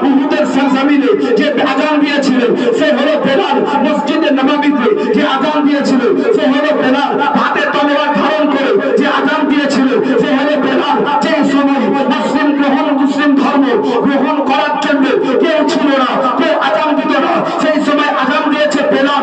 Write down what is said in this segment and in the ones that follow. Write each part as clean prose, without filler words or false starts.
উহুদের জমিনে যে আযান দিয়েছিলেন সে হলো বেলাল, মসজিদে নববীতে যে আযান দিয়েছিলেন সে হলো বেলাল, হাতে তলোয়ার ধারণ করে যে আযান দিয়েছিলেন সে হলো বেলাল। যে সময় মুসলিম ধর্ম গ্রহণ করার জন্য কেউ ছিল না, কেউ আযান দিত না, সেই সময় আযান দিয়েছে বেলাল।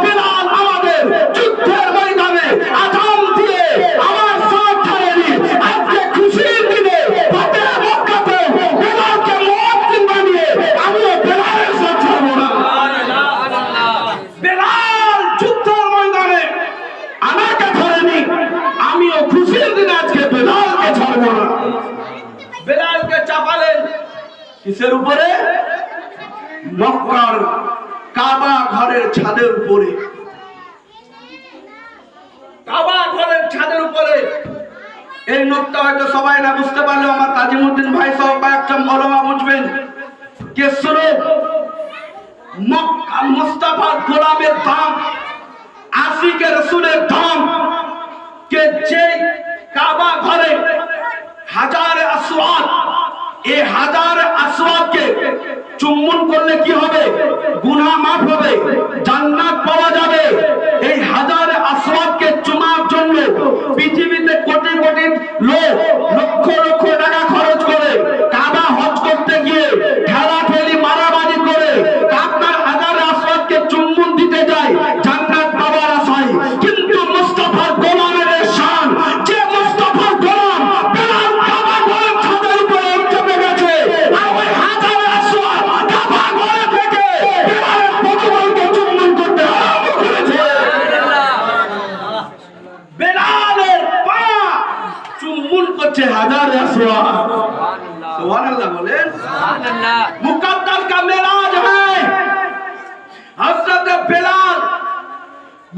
বেলাল আমাদের যুদ্ধের ময়দানে আযান দিয়ে আমার সাথ ছাড়েনি। আজকে খুশির দিনে ফাতে মক্কাতে বেলালকে মুয়াজ্জিন বানিয়ে আমিও বেলালের সাথ ছাড়বো না। বেলাল যুদ্ধের ময়দানে আমাকে ধরেনি, আমিও খুশির দিনে আজকে বেলালকে ছাড়বো না। বেলালকে চাপালেন কিসের উপরে? মক্কার কাবা ঘরের ছাদের উপরে। কাবা ঘরের ছাদের উপরে। এই নোটটা হয়তো সবাই না বুঝতে পারলেও আমার তাজিমউদ্দিন ভাই সহ কয়েকজন ওলামা বুঝবেন। কে শুনো, মক্কা মুস্তাফার গোলামের দাম, আশিকে রাসূলের দাম, কে যে কাবা ঘরে হাজারে আসওয়াদ, এই হাজারে আসওয়াদকে চুম্বন করলে কি হবে? গুনাহ মাফ হবে, জান্নাত পাওয়া যাবে। এই হাজারে আসওয়াদকে চুমার জন্য পৃথিবীতে কোটি কোটি লোক লক্ষ লক্ষ টাকা খরচ করে কাবা হজ করতে গিয়ে ঠেলাঠেলি মারামারি করে আপনার হাজারে আসওয়াদকে চুম্বন দিতে যায় জান্নাত পাওয়ার আশায়। কিন্তু মুস্তাফার গোলামের শান, যে মুস্তাফার গোলাম বেলাল কাবা ঘরের ছাদের উপরে চেপে গেছে, আর ওই হাজারে আসওয়াদ কাবা ঘরে থেকে বেলালের প্রতিমূর্তিকে চুম্বন করতে আরম্ভ করেছে। বেলালের পা চুম্বন করছে হাজারে আসওয়াদ। সুবহানাল্লাহ বলেন। সুবহানাল্লাহ। মুকদ্দাস का मेराज है। हजरत বেলাল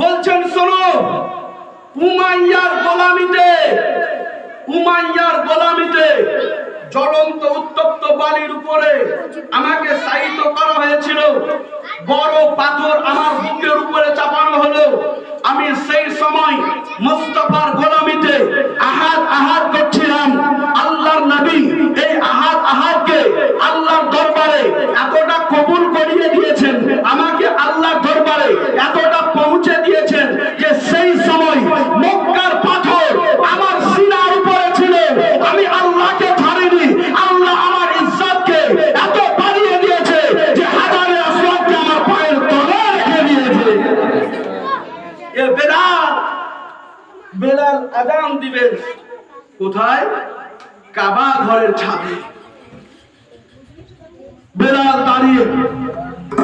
বলছেন শোনো, উমাইয়ার গোলামিতে জ্বলন্ত উত্তপ্ত বালির উপরে আমাকে শায়িত করা হয়েছিল, বড় পাথর আমার বুকের উপরে চাপানো হলো। আমি সেই সময় মুস্তাফার গোলামিতে আহাদ করছিলাম। আল্লাহর নবী এই আহাদকে আল্লাহর দরবারে এতটা কবুল করিয়ে দিয়েছেন, আমাকে আল্লাহর দরবারে এতটা পৌঁছে দিয়েছেন যে সেই সময় মক্কার পাথর আমার সিনার উপরে ছিল। আমি আল্লাহকে ছাড়িনি, আল্লাহ আমার ইজ্জতকে এত বাড়িয়ে দিয়েছে যে হাজারে আসওয়াদকে আমার পায়ের তলে রেখে দিয়েছে। এ বেলাল আযান দিবেন কোথায়? কাবা ঘরের ছাদে। বেলাল দাঁড়িয়ে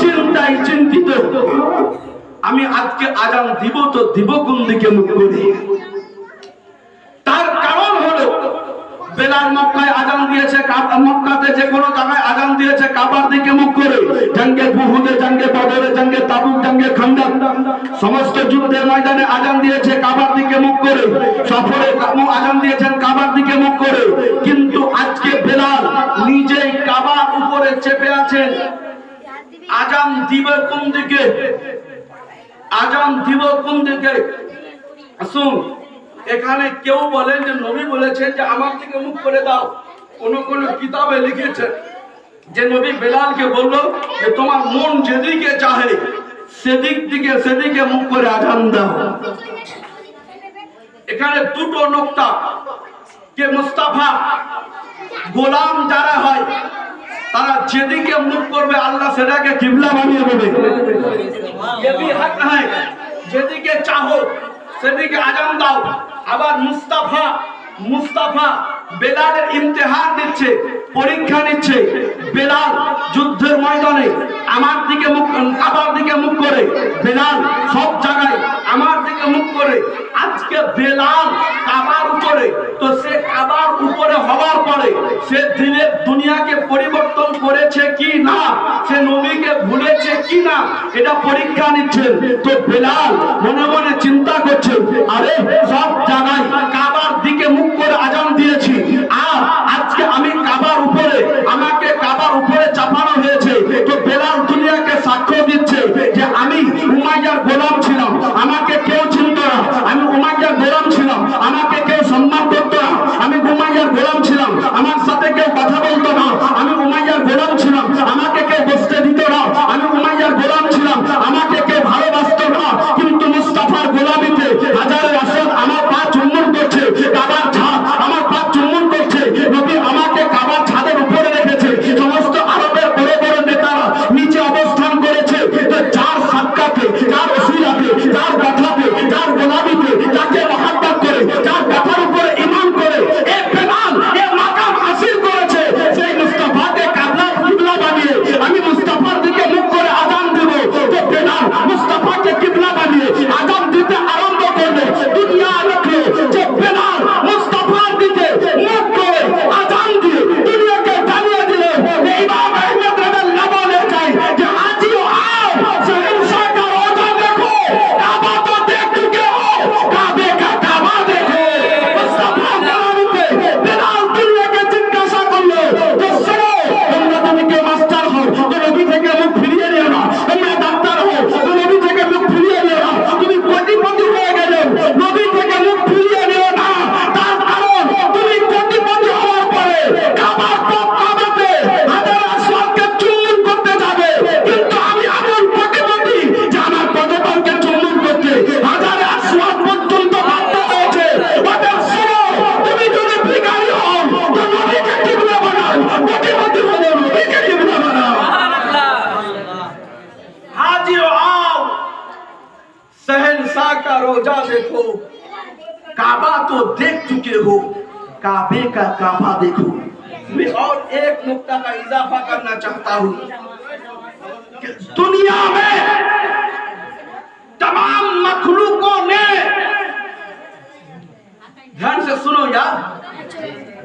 চিন্তায় চিন্তিত, আমি আজকে আযান দিব তো দিব কোন দিকে মুখ করে? তার কারণ হলো বেলাল মক্কায় আযান দিয়েছে, মক্কাতে যে কোনো জায়গায় আযান দিয়েছে কাবার দিকে মুখ করে। জঙ্গে উহুদে, জঙ্গে বদরে, জঙ্গে তাবুক, জঙ্গে খন্দক সমস্ত যুদ্ধের ময়দানে আযান দিয়েছে কাবার দিকে মুখ করে। সফরে আযান দিয়েছেন কাবার দিকে মুখ করে। কিন্তু আজকে বেলাল নিজেই কাবার উপরে চেপে আছেন। আযান দিবে কোন দিকে? আযান দিব কোন দিকে? আসুন, এখানে কেউ বলেন যে নবী বলেছেন যে আমার দিকে মুখ করে দাও। কোন কোন কিতাবে লিখেছেন যে নবী বেলালকে বলল যে তোমার মন যেদিকে চাহে সেদিকে মুখ করে আযান দাও। এখানে দুটো নোকতা, কে মুস্তাফা গোলাম যারা হয় তারা যেদিকে মুখ করবে আল্লাহ সেটাকে কিবলা বানিয়ে দেবে। ये भी हक है, যেদিকে চাহো সেদিকে আযান দাও। আবার মুস্তাফা বেলালের ইমতিহান দিচ্ছে, পরীক্ষা নিচ্ছে। বেলাল যুদ্ধের ময়দানে আমার দিকে মুখ, কাবার দিকে মুখ করে, বেলাল সব জায়গায় আমার দিকে মুখ করে। আজকে বেলাল কাবার উপরে, তো সে কাবার উপরে হওয়ার পরে সে দিনের দুনিয়াকে পরিবর্তন করেছে কি না, সে নবীকে ভুলেছে কি না, এটা পরীক্ষা নিচ্ছেন। তো বেলাল মনে মনে চিন্তা করছে, আরে সব জায়গায় কাবার দিকে মুখ করে আযান দিয়েছি, আর আজকে আমি কাবার উপরে, আমাকে কাবার উপরে চাপানো হয়েছে। তো বেলাল দুনিয়াকে সাক্ষ্য দিচ্ছে যে আমি উমাইয়ার গোলাম ছিলাম, আমাকে কেউ চিনত না। আমি উমাইয়ার গোলাম ছিলাম, আমাকে কেউ সম্মান করতো না। আমি উমাইয়ার গোলাম ছিলাম, আমার সাথে কেউ কথা বলতো না। আমি উমাইয়ার रोजा देखो, काबा तो देख चुके हो, काबे का काबा देखो। मैं और एक नुक्ता का इजाफा करना चाहता हूँ। दुनिया में तमाम मखलूकों ने, ध्यान से सुनो यार,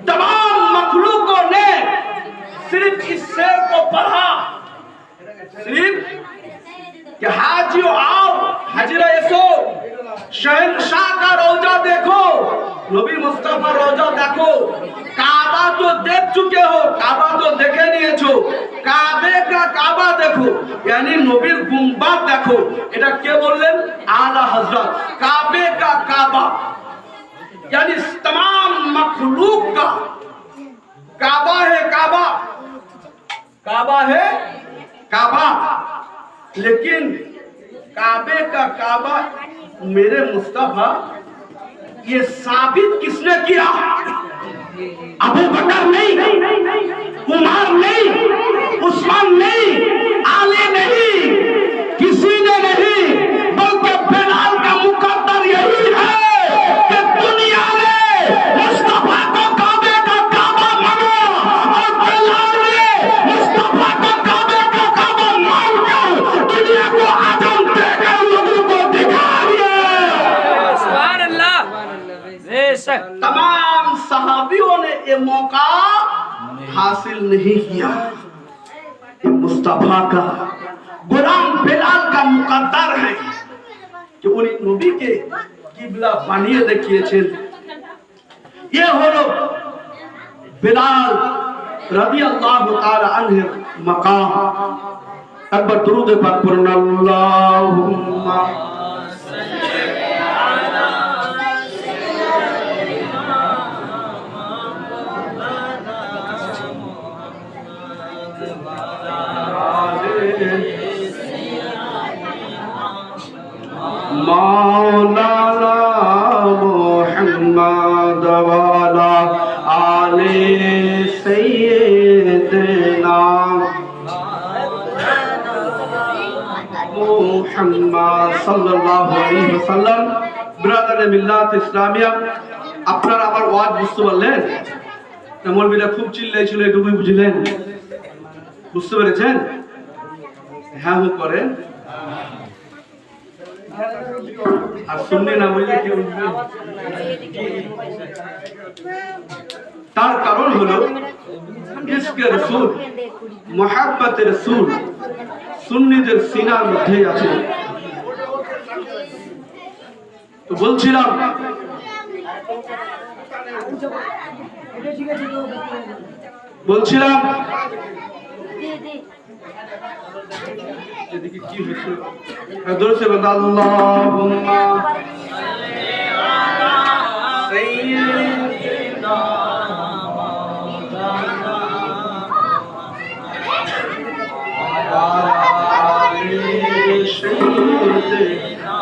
तमाम मखलूकों ने सिर्फ इस शेर को पढ़ा, सिर्फ कि हाजियो आओ, हाजिरा एसो, शहंशाह का रोजा देखो, नबी मुस्तफा रोजा देखो, काबा तो देख चुके हो, काबा तो देखे नहीं छो, काबे का काबा देखो, यानी नबीर गुंबद देखो। এটা কে বললেন? आला हजरत। काबे का काबा यानी तमाम मखलूक का काबा है, काबा, काबा है काबा। लेकिन काबे का काबा मेरे मुस्तफा, ये साबित किसने किया? अबू बकर नहीं, उमर नहीं, उस्मान नहीं, आली नहीं, किसी ने नहीं, बल्कि बिलाल का मुकद्दर यही है कि दुनिया ने मुस्तफा को काबे का काबा माना और बिलाल ने मुस्तफा को काबे का काबा मानकर दुनिया को आजम देकर लोगों को दिखा दिया। सुभान अल्लाह। तमाम सहाबियों ने ये मौका हासिल नहीं किया। ये मुस्तफा का गुलाम बिलाल का मुकद्दर है कि उन्हीं नबी के किबला বানিয়ে দেখিয়েছেন। ये হলো बिलाल রাদিয়াল্লাহু তাআলা আনহু মাকাম। একবার দুরূদ পাক পড়ুন, আল্লাহুম্মা मौलाना मुहम्मद वाला आले सैयदना मुहम्मद सल्लल्लाहु अलैहि वसल्लम। ब्रादार मिल्लात ইসলামিয়া, আপনারা আমার ওয়াজ বুঝতে পারলেন? মৌলবীরা খুব চিল্লাইছিল, এটুকুই বুঝলেন? বুঝতে পেরেছেন? হ্যাঁ হু করেন। আর শুনলে না বললে কেউ বুঝবে। তার কারণ হলো ইশকে রাসূল, মুহাব্বতে রাসূল সুন্নিদের সিনার মধ্যে আছে। তো বলছিলাম এদিকে কি হচ্ছে? দরসে বন্ধ, আল্লাহুম্মা সাইয়্যিদিনা আলি সাইয়্যিদিনা।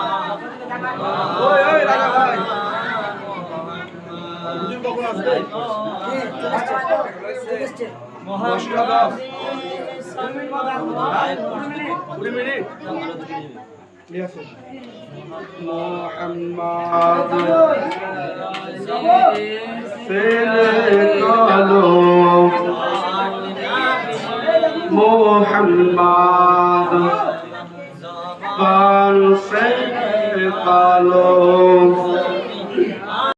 ওই ওই রাগা ভাই, হুজুর কখন আসবে? মহাশাবাব 20 মিনিট মোহাম্মদ से कालो मोहम्मद से कालो